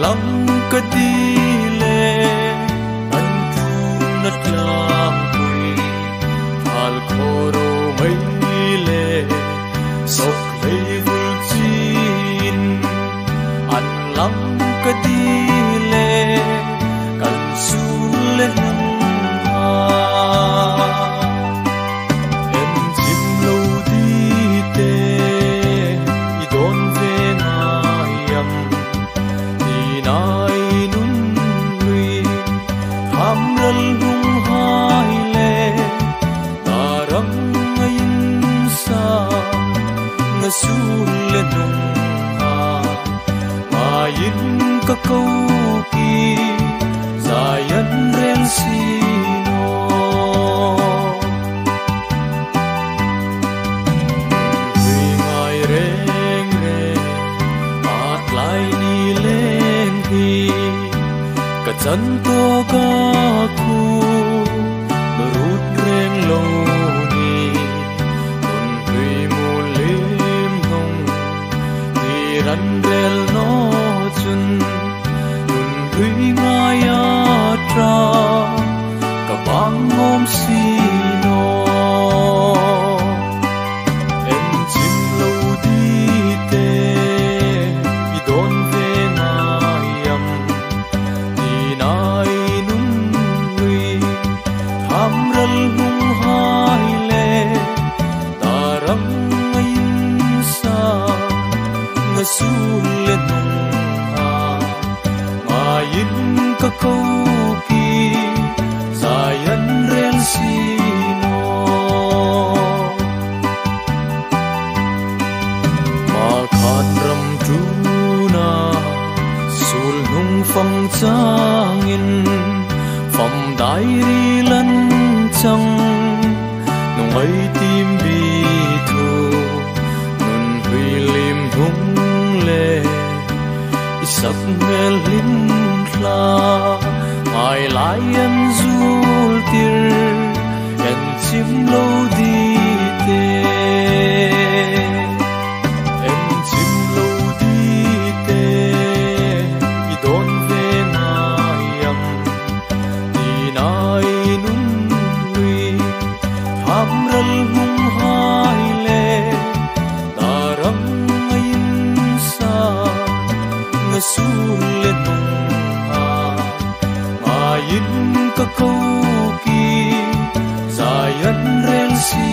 lam ka di le an tu nat lam pui thal khoro mai le sok lei vul chin an lam ka di le kan su le nang ha em chim lo di te I don ve na yam ni nai nun lui ham ral hung hai le tarang ngain sa nga su le nung ha mayin ka kau ki zayan ren sino tuy ngai reng re at lai ni len hi ka chan to ka khu no rut reng lo ni non tuy mu lim nong ni ran rel no chun nun tuy ngai tra ka bang om si no em chim lo di te I don ve na yam ni nai nun lui ham ral hung hai le tarang ngain sa nga su le nung ha mayin ka kau ki zayan ren sino ma khan ram tu na sul nung phong changin phong dai ri lan chang nung ai tim bi thu nun hui lim hung le isap ngel lim la ai lai em zul tir en chim lo di te em chim lo di te I don ve na yam ni nai nun lui ham ral hung hai le tarang ngain sa nga su le nung ha mayin ka kau ki zayan ren si